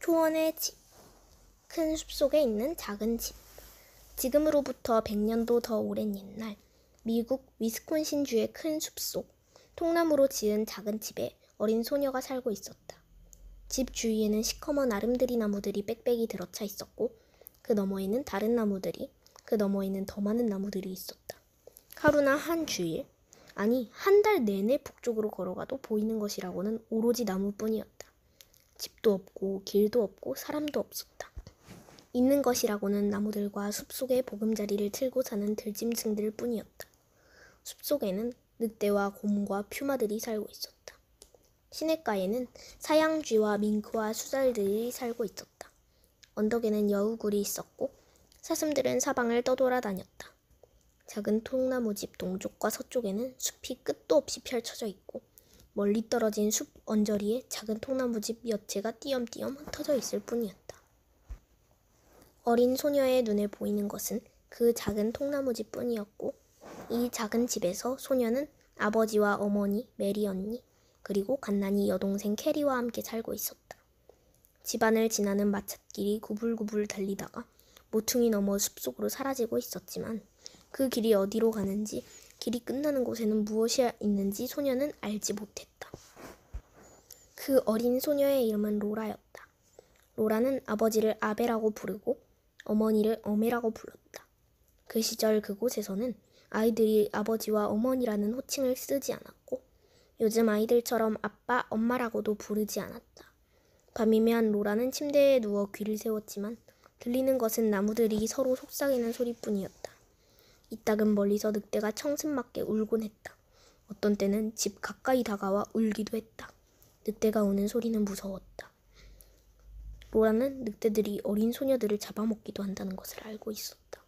초원의 집. 큰 숲속에 있는 작은 집. 지금으로부터 100년도 더 오랜 옛날, 미국 위스콘신주의 큰 숲속, 통나무로 지은 작은 집에 어린 소녀가 살고 있었다. 집 주위에는 시커먼 아름드리 나무들이 빽빽이 들어차 있었고, 그 너머에는 다른 나무들이, 그 너머에는 더 많은 나무들이 있었다. 하루나 한 주일, 아니 한 달 내내 북쪽으로 걸어가도 보이는 것이라고는 오로지 나무뿐이었다. 집도 없고 길도 없고 사람도 없었다. 있는 것이라고는 나무들과 숲속의 보금자리를 틀고 사는 들짐승들 뿐이었다. 숲속에는 늑대와 곰과 퓨마들이 살고 있었다. 시냇가에는 사양쥐와 밍크와 수달들이 살고 있었다. 언덕에는 여우굴이 있었고 사슴들은 사방을 떠돌아다녔다. 작은 통나무집 동쪽과 서쪽에는 숲이 끝도 없이 펼쳐져 있고 멀리 떨어진 숲 언저리에 작은 통나무집 몇 채가 띄엄띄엄 흩어져 있을 뿐이었다. 어린 소녀의 눈에 보이는 것은 그 작은 통나무집 뿐이었고 이 작은 집에서 소녀는 아버지와 어머니, 메리 언니, 그리고 갓난이 여동생 캐리와 함께 살고 있었다. 집안을 지나는 마찻길이 구불구불 달리다가 모퉁이 너머 숲속으로 사라지고 있었지만 그 길이 어디로 가는지, 길이 끝나는 곳에는 무엇이 있는지 소녀는 알지 못했다. 그 어린 소녀의 이름은 로라였다. 로라는 아버지를 아베라고 부르고 어머니를 어메라고 불렀다. 그 시절 그곳에서는 아이들이 아버지와 어머니라는 호칭을 쓰지 않았고 요즘 아이들처럼 아빠, 엄마라고도 부르지 않았다. 밤이면 로라는 침대에 누워 귀를 세웠지만 들리는 것은 나무들이 서로 속삭이는 소리뿐이었다. 이따금 멀리서 늑대가 청승맞게 울곤 했다. 어떤 때는 집 가까이 다가와 울기도 했다. 늑대가 우는 소리는 무서웠다. 로라는 늑대들이 어린 소녀들을 잡아먹기도 한다는 것을 알고 있었다.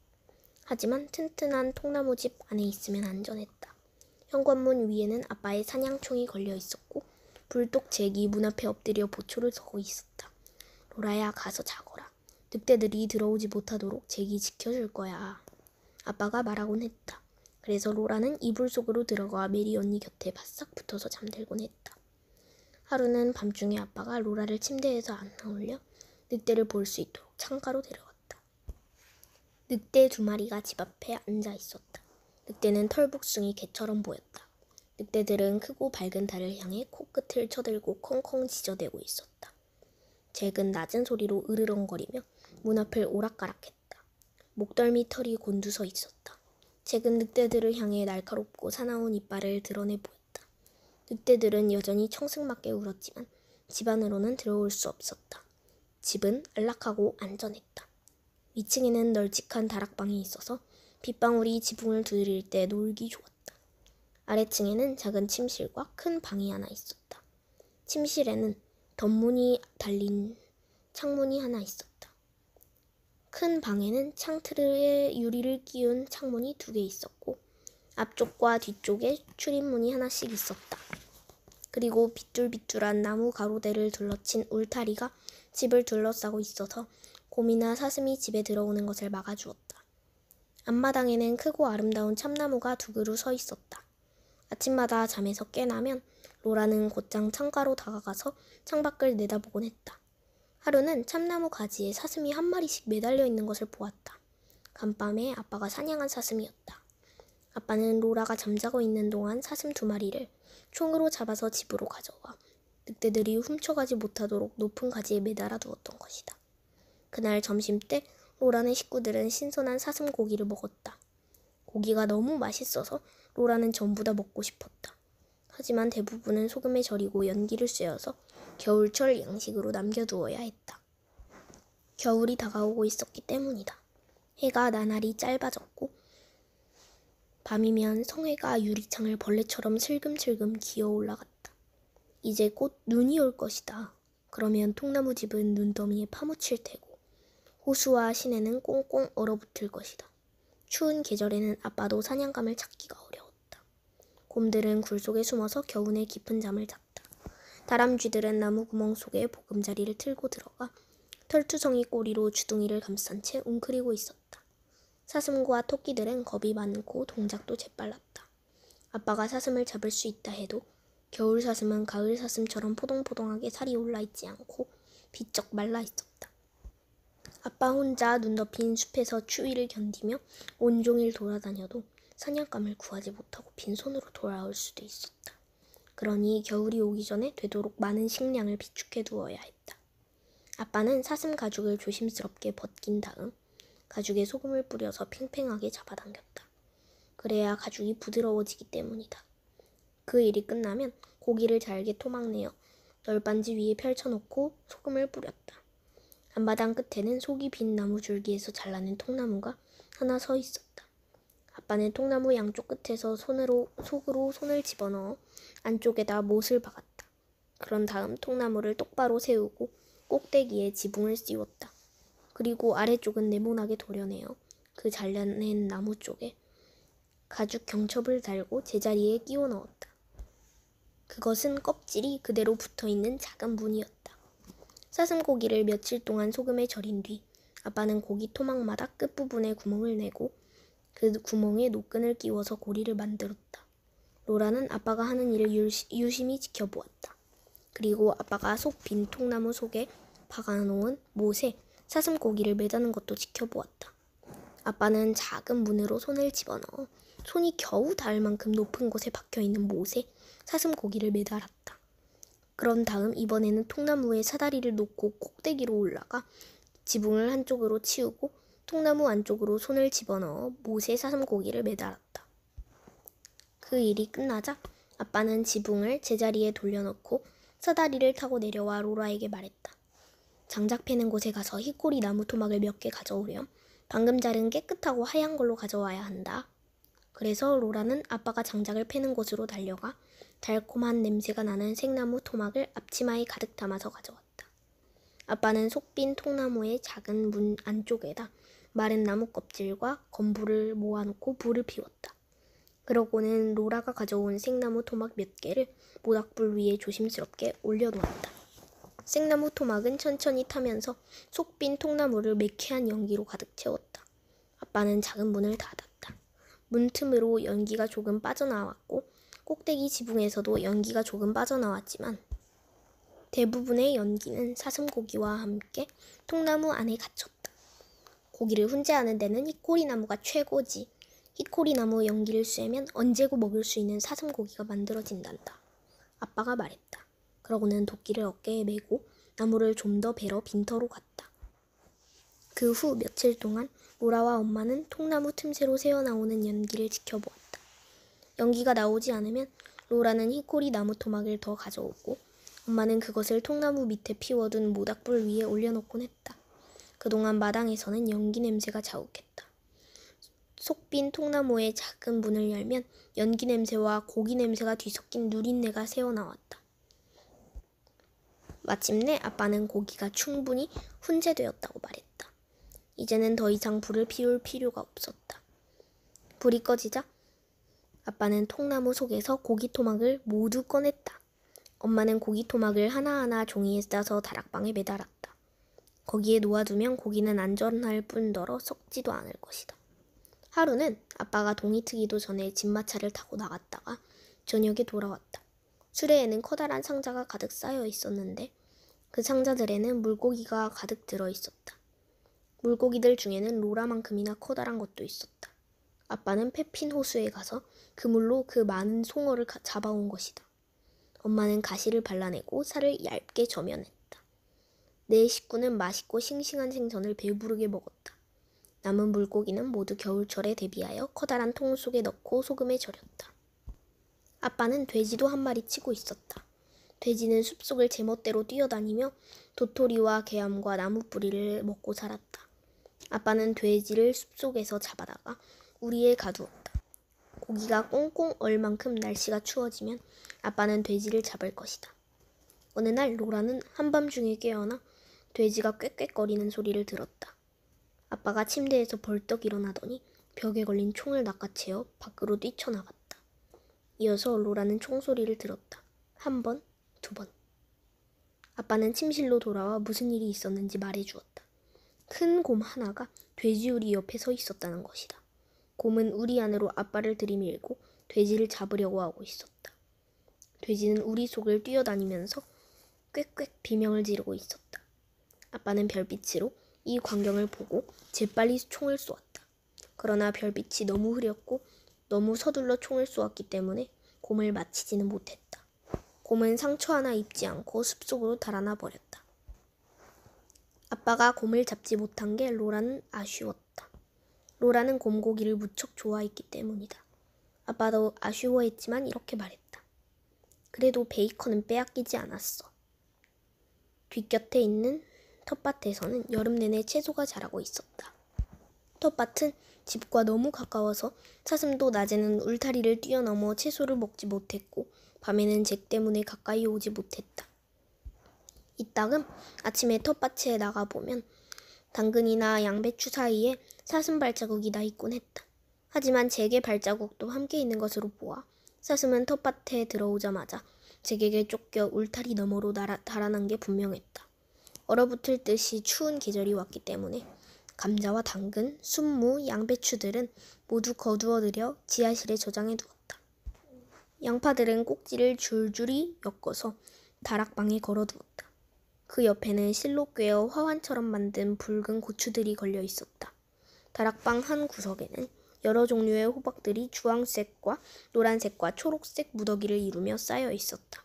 하지만 튼튼한 통나무집 안에 있으면 안전했다. 현관문 위에는 아빠의 사냥총이 걸려 있었고 불독 잭이 문 앞에 엎드려 보초를 서고 있었다. 로라야, 가서 자거라. 늑대들이 들어오지 못하도록 잭이 지켜줄 거야. 아빠가 말하곤 했다. 그래서 로라는 이불 속으로 들어가 메리 언니 곁에 바싹 붙어서 잠들곤 했다. 하루는 밤중에 아빠가 로라를 침대에서 안 나올려 늑대를 볼 수 있도록 창가로 데려갔다. 늑대 2마리가 집 앞에 앉아 있었다. 늑대는 털북숭이 개처럼 보였다. 늑대들은 크고 밝은 달을 향해 코끝을 쳐들고 콩콩 짖어대고 있었다. 잭은 낮은 소리로 으르렁거리며 문 앞을 오락가락했다. 목덜미 털이 곤두서 있었다. 잭은 늑대들을 향해 날카롭고 사나운 이빨을 드러내 보였다. 늑대들은 여전히 청승맞게 울었지만 집 안으로는 들어올 수 없었다. 집은 안락하고 안전했다. 위층에는 널찍한 다락방이 있어서 빗방울이 지붕을 두드릴 때 놀기 좋았다. 아래층에는 작은 침실과 큰 방이 하나 있었다. 침실에는 덧문이 달린 창문이 하나 있었다. 큰 방에는 창틀에 유리를 끼운 창문이 2개 있었고 앞쪽과 뒤쪽에 출입문이 하나씩 있었다. 그리고 빗줄빗줄한 나무 가로대를 둘러친 울타리가 집을 둘러싸고 있어서 곰이나 사슴이 집에 들어오는 것을 막아주었다. 앞마당에는 크고 아름다운 참나무가 2그루 서 있었다. 아침마다 잠에서 깨나면 로라는 곧장 창가로 다가가서 창밖을 내다보곤 했다. 하루는 참나무 가지에 사슴이 1마리씩 매달려 있는 것을 보았다. 간밤에 아빠가 사냥한 사슴이었다. 아빠는 로라가 잠자고 있는 동안 사슴 2마리를 총으로 잡아서 집으로 가져와 늑대들이 훔쳐가지 못하도록 높은 가지에 매달아 두었던 것이다. 그날 점심때 로라네 식구들은 신선한 사슴 고기를 먹었다. 고기가 너무 맛있어서 로라는 전부 다 먹고 싶었다. 하지만 대부분은 소금에 절이고 연기를 쐬어서 겨울철 양식으로 남겨두어야 했다. 겨울이 다가오고 있었기 때문이다. 해가 나날이 짧아졌고 밤이면 성해가 유리창을 벌레처럼 슬금슬금 기어 올라갔다. 이제 곧 눈이 올 것이다. 그러면 통나무집은 눈더미에 파묻힐 테고 호수와 시내는 꽁꽁 얼어붙을 것이다. 추운 계절에는 아빠도 사냥감을 찾기가 어려웠다. 곰들은 굴 속에 숨어서 겨우내 깊은 잠을 잤다. 다람쥐들은 나무 구멍 속에 보금자리를 틀고 들어가 털투성이 꼬리로 주둥이를 감싼 채 웅크리고 있었다. 사슴과 토끼들은 겁이 많고 동작도 재빨랐다. 아빠가 사슴을 잡을 수 있다 해도 겨울 사슴은 가을 사슴처럼 포동포동하게 살이 올라있지 않고 비쩍 말라 있었다. 아빠 혼자 눈 덮인 숲에서 추위를 견디며 온종일 돌아다녀도 사냥감을 구하지 못하고 빈손으로 돌아올 수도 있었다. 그러니 겨울이 오기 전에 되도록 많은 식량을 비축해 두어야 했다. 아빠는 사슴 가죽을 조심스럽게 벗긴 다음 가죽에 소금을 뿌려서 팽팽하게 잡아당겼다. 그래야 가죽이 부드러워지기 때문이다. 그 일이 끝나면 고기를 잘게 토막내어 널빤지 위에 펼쳐놓고 소금을 뿌렸다. 앞마당 끝에는 속이 빈 나무 줄기에서 잘라낸 통나무가 하나 서 있었다. 아빠는 통나무 양쪽 끝에서 속으로 손을 집어넣어 안쪽에다 못을 박았다. 그런 다음 통나무를 똑바로 세우고 꼭대기에 지붕을 씌웠다. 그리고 아래쪽은 네모나게 도려내어 그 잘라낸 나무 쪽에 가죽 경첩을 달고 제자리에 끼워 넣었다. 그것은 껍질이 그대로 붙어있는 작은 문이었다. 사슴고기를 며칠 동안 소금에 절인 뒤 아빠는 고기 토막마다 끝부분에 구멍을 내고 그 구멍에 노끈을 끼워서 고리를 만들었다. 로라는 아빠가 하는 일을 유심히 지켜보았다. 그리고 아빠가 속 빈 통나무 속에 박아놓은 못에 사슴고기를 매다는 것도 지켜보았다. 아빠는 작은 문으로 손을 집어넣어 손이 겨우 닿을 만큼 높은 곳에 박혀있는 못에 사슴고기를 매달았다. 그런 다음 이번에는 통나무에 사다리를 놓고 꼭대기로 올라가 지붕을 한쪽으로 치우고 통나무 안쪽으로 손을 집어넣어 못에 사슴고기를 매달았다. 그 일이 끝나자 아빠는 지붕을 제자리에 돌려놓고 사다리를 타고 내려와 로라에게 말했다. 장작 패는 곳에 가서 히코리 나무 토막을 몇 개 가져오렴. 방금 자른 깨끗하고 하얀 걸로 가져와야 한다. 그래서 로라는 아빠가 장작을 패는 곳으로 달려가 달콤한 냄새가 나는 생나무 토막을 앞치마에 가득 담아서 가져왔다. 아빠는 속 빈 통나무의 작은 문 안쪽에다 마른 나무 껍질과 건불을 모아놓고 불을 피웠다. 그러고는 로라가 가져온 생나무 토막 몇 개를 모닥불 위에 조심스럽게 올려놓았다. 생나무 토막은 천천히 타면서 속 빈 통나무를 매캐한 연기로 가득 채웠다. 아빠는 작은 문을 닫았다. 문 틈으로 연기가 조금 빠져나왔고 꼭대기 지붕에서도 연기가 조금 빠져나왔지만 대부분의 연기는 사슴고기와 함께 통나무 안에 갇혔다. 고기를 훈제하는 데는 히코리나무가 최고지. 히코리나무 연기를 쐬면 언제고 먹을 수 있는 사슴고기가 만들어진단다. 아빠가 말했다. 그러고는 도끼를 어깨에 메고 나무를 좀 더 베러 빈터로 갔다. 그 후 며칠 동안 로라와 엄마는 통나무 틈새로 새어나오는 연기를 지켜보았다. 연기가 나오지 않으면 로라는 히코리 나무 토막을 더 가져오고 엄마는 그것을 통나무 밑에 피워둔 모닥불 위에 올려놓곤 했다. 그동안 마당에서는 연기 냄새가 자욱했다. 속 빈 통나무의 작은 문을 열면 연기 냄새와 고기 냄새가 뒤섞인 누린내가 새어나왔다. 마침내 아빠는 고기가 충분히 훈제되었다고 말했다. 이제는 더 이상 불을 피울 필요가 없었다. 불이 꺼지자 아빠는 통나무 속에서 고기 토막을 모두 꺼냈다. 엄마는 고기 토막을 하나하나 종이에 싸서 다락방에 매달았다. 거기에 놓아두면 고기는 안전할 뿐더러 썩지도 않을 것이다. 하루는 아빠가 동이 트기도 전에 집마차를 타고 나갔다가 저녁에 돌아왔다. 수레에는 커다란 상자가 가득 쌓여 있었는데 그 상자들에는 물고기가 가득 들어 있었다. 물고기들 중에는 로라만큼이나 커다란 것도 있었다. 아빠는 페핀 호수에 가서 그물로 그 많은 송어를 잡아온 것이다. 엄마는 가시를 발라내고 살을 얇게 저면했다. 네 식구는 맛있고 싱싱한 생선을 배부르게 먹었다. 남은 물고기는 모두 겨울철에 대비하여 커다란 통 속에 넣고 소금에 절였다. 아빠는 돼지도 한 마리 치고 있었다. 돼지는 숲속을 제멋대로 뛰어다니며 도토리와 개암과 나무 뿌리를 먹고 살았다. 아빠는 돼지를 숲속에서 잡아다가 우리에 가두었다. 고기가 꽁꽁 얼 만큼 날씨가 추워지면 아빠는 돼지를 잡을 것이다. 어느 날 로라는 한밤중에 깨어나 돼지가 꽥꽥거리는 소리를 들었다. 아빠가 침대에서 벌떡 일어나더니 벽에 걸린 총을 낚아채어 밖으로 뛰쳐나갔다. 이어서 로라는 총소리를 들었다. 한 번, 두 번. 아빠는 침실로 돌아와 무슨 일이 있었는지 말해주었다. 큰 곰 하나가 돼지우리 옆에 서 있었다는 것이다. 곰은 우리 안으로 아빠를 들이밀고 돼지를 잡으려고 하고 있었다. 돼지는 우리 속을 뛰어다니면서 꽥꽥 비명을 지르고 있었다. 아빠는 별빛으로 이 광경을 보고 재빨리 총을 쏘았다. 그러나 별빛이 너무 흐렸고 너무 서둘러 총을 쏘았기 때문에 곰을 맞히지는 못했다. 곰은 상처 하나 입지 않고 숲속으로 달아나 버렸다. 아빠가 곰을 잡지 못한 게 로라는 아쉬웠다. 로라는 곰고기를 무척 좋아했기 때문이다. 아빠도 아쉬워했지만 이렇게 말했다. 그래도 베이컨은 빼앗기지 않았어. 뒷곁에 있는 텃밭에서는 여름 내내 채소가 자라고 있었다. 텃밭은 집과 너무 가까워서 사슴도 낮에는 울타리를 뛰어넘어 채소를 먹지 못했고 밤에는 잭 때문에 가까이 오지 못했다. 이따금 아침에 텃밭에 나가보면 당근이나 양배추 사이에 사슴 발자국이 나 있곤 했다. 하지만 잭의 발자국도 함께 있는 것으로 보아 사슴은 텃밭에 들어오자마자 잭에게 쫓겨 울타리 너머로 달아난 게 분명했다. 얼어붙을 듯이 추운 계절이 왔기 때문에 감자와 당근, 순무, 양배추들은 모두 거두어들여 지하실에 저장해 두었다. 양파들은 꼭지를 줄줄이 엮어서 다락방에 걸어두었다. 그 옆에는 실로 꿰어 화환처럼 만든 붉은 고추들이 걸려 있었다. 다락방 한 구석에는 여러 종류의 호박들이 주황색과 노란색과 초록색 무더기를 이루며 쌓여 있었다.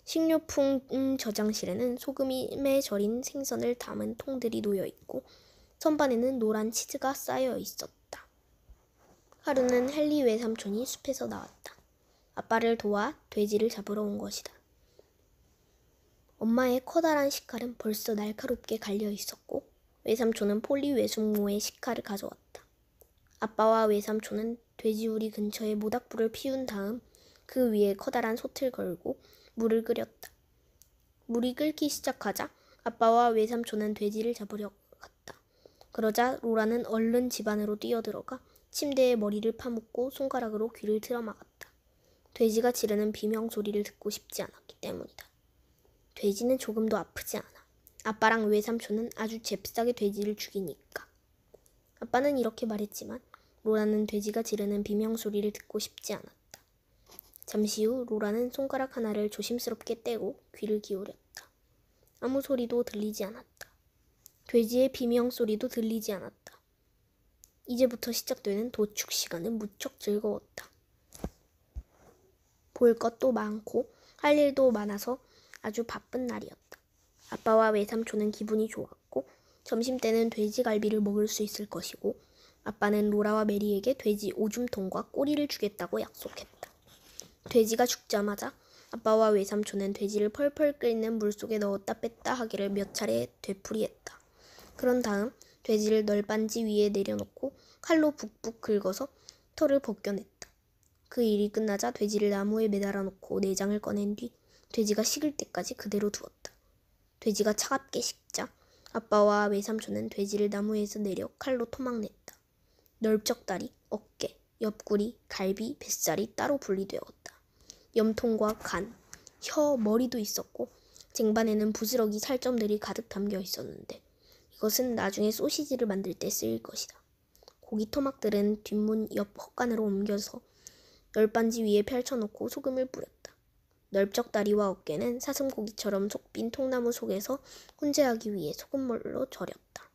식료품 저장실에는 소금에 절인 생선을 담은 통들이 놓여 있고 선반에는 노란 치즈가 쌓여 있었다. 하루는 헨리 외삼촌이 숲에서 나왔다. 아빠를 도와 돼지를 잡으러 온 것이다. 엄마의 커다란 식칼은 벌써 날카롭게 갈려 있었고 외삼촌은 폴리 외숙모의 식칼을 가져왔다. 아빠와 외삼촌은 돼지우리 근처에 모닥불을 피운 다음 그 위에 커다란 솥을 걸고 물을 끓였다. 물이 끓기 시작하자 아빠와 외삼촌은 돼지를 잡으려 갔다. 그러자 로라는 얼른 집 안으로 뛰어들어가 침대에 머리를 파묻고 손가락으로 귀를 틀어막았다. 돼지가 지르는 비명소리를 듣고 싶지 않았기 때문이다. 돼지는 조금도 아프지 않아. 아빠랑 외삼촌은 아주 잽싸게 돼지를 죽이니까. 아빠는 이렇게 말했지만 로라는 돼지가 지르는 비명소리를 듣고 싶지 않았다. 잠시 후 로라는 손가락 하나를 조심스럽게 떼고 귀를 기울였다. 아무 소리도 들리지 않았다. 돼지의 비명소리도 들리지 않았다. 이제부터 시작되는 도축 시간은 무척 즐거웠다. 볼 것도 많고 할 일도 많아서 아주 바쁜 날이었다. 아빠와 외삼촌은 기분이 좋았고 점심때는 돼지갈비를 먹을 수 있을 것이고 아빠는 로라와 메리에게 돼지 오줌통과 꼬리를 주겠다고 약속했다. 돼지가 죽자마자 아빠와 외삼촌은 돼지를 펄펄 끓는 물속에 넣었다 뺐다 하기를 몇 차례 되풀이했다. 그런 다음 돼지를 널빤지 위에 내려놓고 칼로 북북 긁어서 털을 벗겨냈다. 그 일이 끝나자 돼지를 나무에 매달아 놓고 내장을 꺼낸 뒤 돼지가 식을 때까지 그대로 두었다. 돼지가 차갑게 식자 아빠와 외삼촌은 돼지를 나무에서 내려 칼로 토막냈다. 넓적다리, 어깨, 옆구리, 갈비, 뱃살이 따로 분리되었다. 염통과 간, 혀, 머리도 있었고 쟁반에는 부스러기 살점들이 가득 담겨 있었는데 이것은 나중에 소시지를 만들 때 쓰일 것이다. 고기 토막들은 뒷문 옆 헛간으로 옮겨서 널빤지 위에 펼쳐놓고 소금을 뿌렸다. 넓적다리와 어깨는 사슴고기처럼 속빈 통나무 속에서 혼재하기 위해 소금물로 절였다.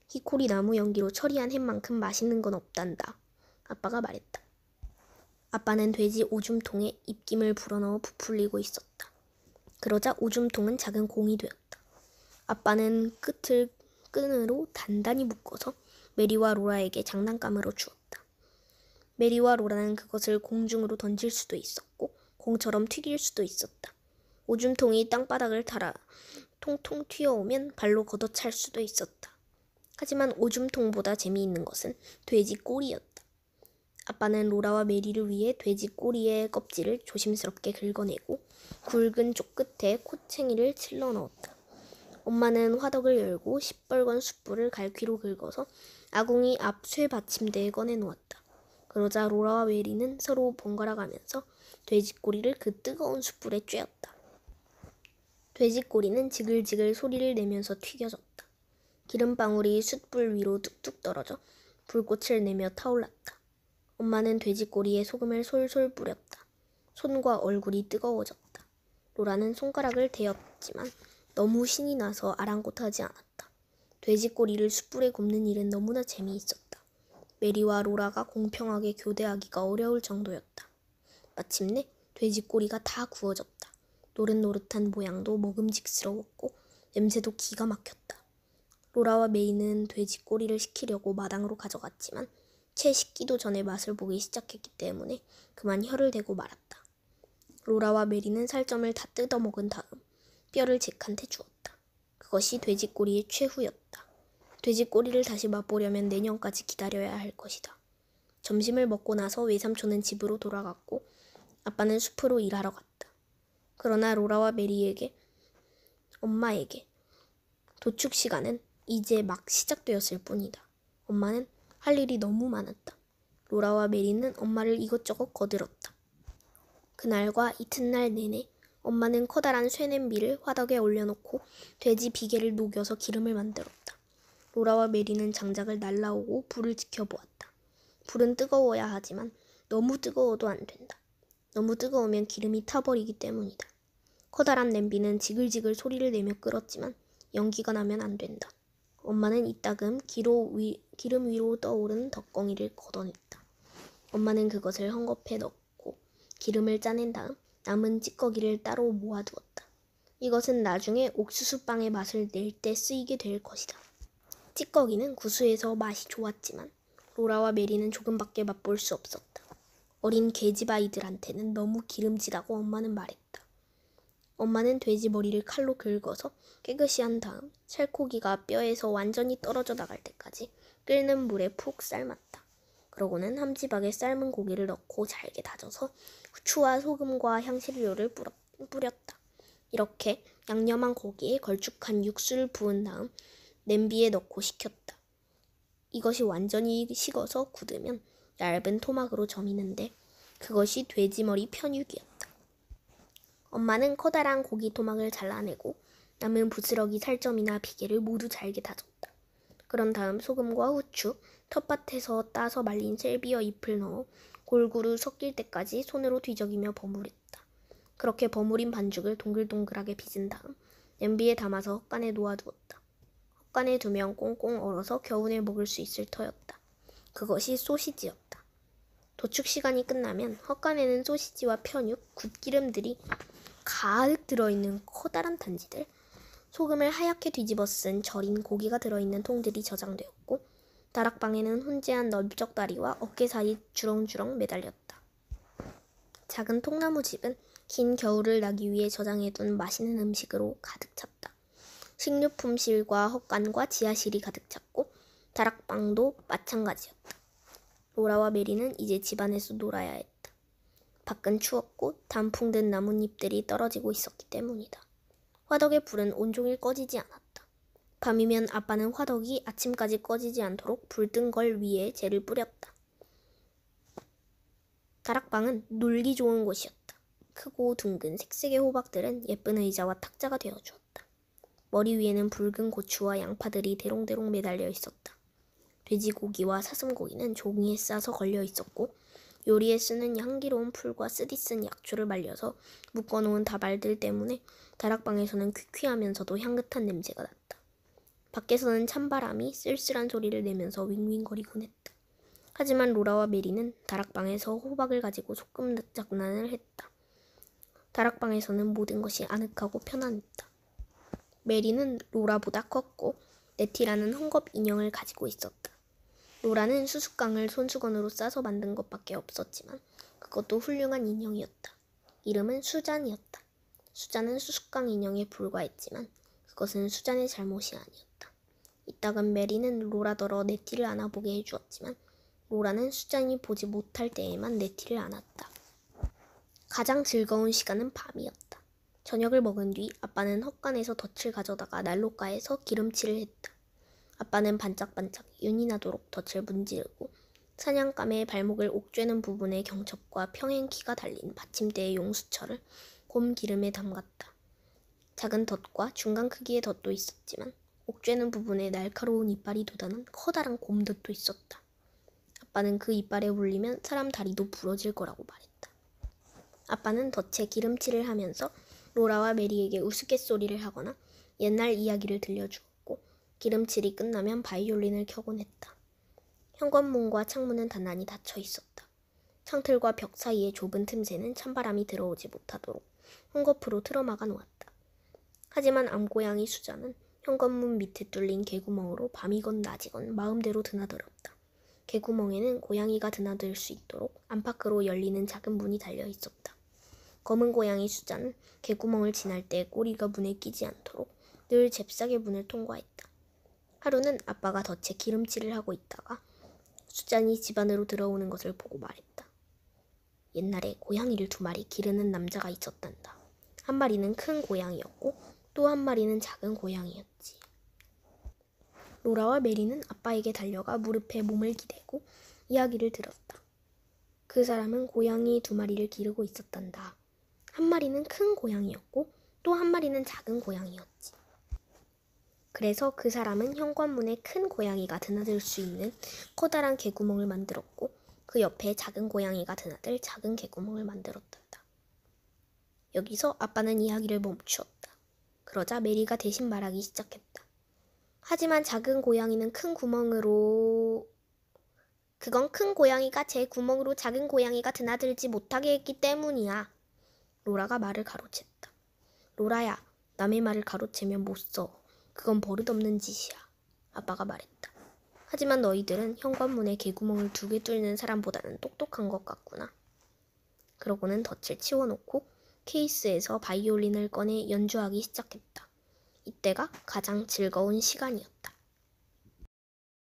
히코리 나무 연기로 처리한 햄만큼 맛있는 건 없단다. 아빠가 말했다. 아빠는 돼지 오줌통에 입김을 불어넣어 부풀리고 있었다. 그러자 오줌통은 작은 공이 되었다. 아빠는 끝을 끈으로 단단히 묶어서 메리와 로라에게 장난감으로 주었다. 메리와 로라는 그것을 공중으로 던질 수도 있었고 공처럼 튀길 수도 있었다. 오줌통이 땅바닥을 달아 통통 튀어오면 발로 걷어찰 수도 있었다. 하지만 오줌통보다 재미있는 것은 돼지 꼬리였다. 아빠는 로라와 메리를 위해 돼지 꼬리의 껍질을 조심스럽게 긁어내고 굵은 쪽 끝에 코챙이를 찔러 넣었다. 엄마는 화덕을 열고 시뻘건 숯불을 갈퀴로 긁어서 아궁이 앞 쇠 받침대에 꺼내놓았다. 그러자 로라와 메리는 서로 번갈아 가면서 돼지꼬리를 그 뜨거운 숯불에 쬐었다. 돼지꼬리는 지글지글 소리를 내면서 튀겨졌다. 기름방울이 숯불 위로 뚝뚝 떨어져 불꽃을 내며 타올랐다. 엄마는 돼지꼬리에 소금을 솔솔 뿌렸다. 손과 얼굴이 뜨거워졌다. 로라는 손가락을 대었지만 너무 신이 나서 아랑곳하지 않았다. 돼지꼬리를 숯불에 굽는 일은 너무나 재미있었다. 메리와 로라가 공평하게 교대하기가 어려울 정도였다. 마침내 돼지꼬리가 다 구워졌다. 노릇노릇한 모양도 먹음직스러웠고 냄새도 기가 막혔다. 로라와 메이는 돼지꼬리를 식히려고 마당으로 가져갔지만 채 식기도 전에 맛을 보기 시작했기 때문에 그만 혀를 대고 말았다. 로라와 메리는 살점을 다 뜯어먹은 다음 뼈를 잭한테 주었다. 그것이 돼지꼬리의 최후였다. 돼지꼬리를 다시 맛보려면 내년까지 기다려야 할 것이다. 점심을 먹고 나서 외삼촌은 집으로 돌아갔고 아빠는 숲으로 일하러 갔다. 그러나 로라와 메리에게, 엄마에게 도축 시간은 이제 막 시작되었을 뿐이다. 엄마는 할 일이 너무 많았다. 로라와 메리는 엄마를 이것저것 거들었다. 그날과 이튿날 내내 엄마는 커다란 쇠냄비를 화덕에 올려놓고 돼지 비계를 녹여서 기름을 만들었다. 로라와 메리는 장작을 날라오고 불을 지켜보았다. 불은 뜨거워야 하지만 너무 뜨거워도 안 된다. 너무 뜨거우면 기름이 타버리기 때문이다. 커다란 냄비는 지글지글 소리를 내며 끓었지만 연기가 나면 안 된다. 엄마는 이따금 기름 위로 떠오른 덕거기를 걷어냈다. 엄마는 그것을 헝겊에 넣고 기름을 짜낸 다음 남은 찌꺼기를 따로 모아두었다. 이것은 나중에 옥수수빵의 맛을 낼 때 쓰이게 될 것이다. 찌꺼기는 구수해서 맛이 좋았지만 로라와 메리는 조금밖에 맛볼 수 없었다. 어린 계집 아이들한테는 너무 기름지다고 엄마는 말했다. 엄마는 돼지 머리를 칼로 긁어서 깨끗이 한 다음 살코기가 뼈에서 완전히 떨어져 나갈 때까지 끓는 물에 푹 삶았다. 그러고는 함지박에 삶은 고기를 넣고 잘게 다져서 후추와 소금과 향신료를 뿌렸다. 이렇게 양념한 고기에 걸쭉한 육수를 부은 다음 냄비에 넣고 식혔다. 이것이 완전히 식어서 굳으면 얇은 토막으로 저미는데 그것이 돼지머리 편육이었다. 엄마는 커다란 고기 토막을 잘라내고 남은 부스러기 살점이나 비계를 모두 잘게 다졌다. 그런 다음 소금과 후추, 텃밭에서 따서 말린 셀비어 잎을 넣어 골고루 섞일 때까지 손으로 뒤적이며 버무렸다. 그렇게 버무린 반죽을 동글동글하게 빚은 다음 냄비에 담아서 헛간에 놓아두었다. 헛간에 두면 꽁꽁 얼어서 겨우내 먹을 수 있을 터였다. 그것이 소시지였다. 도축 시간이 끝나면 헛간에는 소시지와 편육, 굿기름들이 가득 들어있는 커다란 단지들, 소금을 하얗게 뒤집어 쓴 절인 고기가 들어있는 통들이 저장되었고 다락방에는 훈제한 넓적다리와 어깨 사이 주렁주렁 매달렸다. 작은 통나무집은 긴 겨울을 나기 위해 저장해둔 맛있는 음식으로 가득 찼다. 식료품실과 헛간과 지하실이 가득 찼고 다락방도 마찬가지였다. 로라와 메리는 이제 집안에서 놀아야 했다. 밖은 추웠고 단풍 든 나뭇잎들이 떨어지고 있었기 때문이다. 화덕의 불은 온종일 꺼지지 않았다. 밤이면 아빠는 화덕이 아침까지 꺼지지 않도록 불뜬 걸 위에 재를 뿌렸다. 다락방은 놀기 좋은 곳이었다. 크고 둥근 색색의 호박들은 예쁜 의자와 탁자가 되어주었다. 머리 위에는 붉은 고추와 양파들이 대롱대롱 매달려 있었다. 돼지고기와 사슴고기는 종이에 싸서 걸려 있었고 요리에 쓰는 향기로운 풀과 쓰디쓴 약초를 말려서 묶어놓은 다발들 때문에 다락방에서는 퀴퀴하면서도 향긋한 냄새가 났다. 밖에서는 찬바람이 쓸쓸한 소리를 내면서 윙윙거리곤 했다. 하지만 로라와 메리는 다락방에서 호박을 가지고 소꿉장난을 했다. 다락방에서는 모든 것이 아늑하고 편안했다. 메리는 로라보다 컸고 네티라는 헝겊 인형을 가지고 있었다. 로라는 수수깡을 손수건으로 싸서 만든 것밖에 없었지만 그것도 훌륭한 인형이었다. 이름은 수잔이었다. 수잔은 수수깡 인형에 불과했지만 그것은 수잔의 잘못이 아니었다. 이따금 메리는 로라더러 네티를 안아보게 해주었지만 로라는 수잔이 보지 못할 때에만 네티를 안았다. 가장 즐거운 시간은 밤이었다. 저녁을 먹은 뒤 아빠는 헛간에서 덫을 가져다가 난로가에서 기름칠을 했다. 아빠는 반짝반짝 윤이 나도록 덫을 문지르고 사냥감의 발목을 옥죄는 부분에 경첩과 평행키가 달린 받침대의 용수철을 곰 기름에 담갔다. 작은 덫과 중간 크기의 덫도 있었지만 옥죄는 부분에 날카로운 이빨이 돋아난 커다란 곰덫도 있었다. 아빠는 그 이빨에 물리면 사람 다리도 부러질 거라고 말했다. 아빠는 덫에 기름칠을 하면서 로라와 메리에게 우스갯소리를 하거나 옛날 이야기를 들려주었고 기름칠이 끝나면 바이올린을 켜곤 했다. 현관문과 창문은 단단히 닫혀 있었다. 창틀과 벽 사이의 좁은 틈새는 찬바람이 들어오지 못하도록 헝겊으로 틀어막아 놓았다. 하지만 암고양이 수자는 현관문 밑에 뚫린 개구멍으로 밤이건 낮이건 마음대로 드나들었다. 개구멍에는 고양이가 드나들 수 있도록 안팎으로 열리는 작은 문이 달려 있었다. 검은 고양이 수자는 개구멍을 지날 때 꼬리가 문에 끼지 않도록 늘 잽싸게 문을 통과했다. 하루는 아빠가 덫에 기름칠을 하고 있다가 수잔이 집 안으로 들어오는 것을 보고 말했다. 옛날에 고양이를 2마리 기르는 남자가 있었단다. 한 마리는 큰 고양이였고 또 한 마리는 작은 고양이였지. 로라와 메리는 아빠에게 달려가 무릎에 몸을 기대고 이야기를 들었다. 그 사람은 고양이 2마리를 기르고 있었단다. 한 마리는 큰 고양이였고 또 한 마리는 작은 고양이였지. 그래서 그 사람은 현관문에 큰 고양이가 드나들 수 있는 커다란 개구멍을 만들었고 그 옆에 작은 고양이가 드나들 작은 개구멍을 만들었단다. 여기서 아빠는 이야기를 멈추었다. 그러자 메리가 대신 말하기 시작했다. 하지만 작은 고양이는 큰 구멍으로... 그건 큰 고양이가 제 구멍으로 작은 고양이가 드나들지 못하게 했기 때문이야. 로라가 말을 가로챘다. 로라야, 남의 말을 가로채면 못 써. 그건 버릇없는 짓이야. 아빠가 말했다. 하지만 너희들은 현관문에 개구멍을 2개 뚫는 사람보다는 똑똑한 것 같구나. 그러고는 덫을 치워놓고 케이스에서 바이올린을 꺼내 연주하기 시작했다. 이때가 가장 즐거운 시간이었다.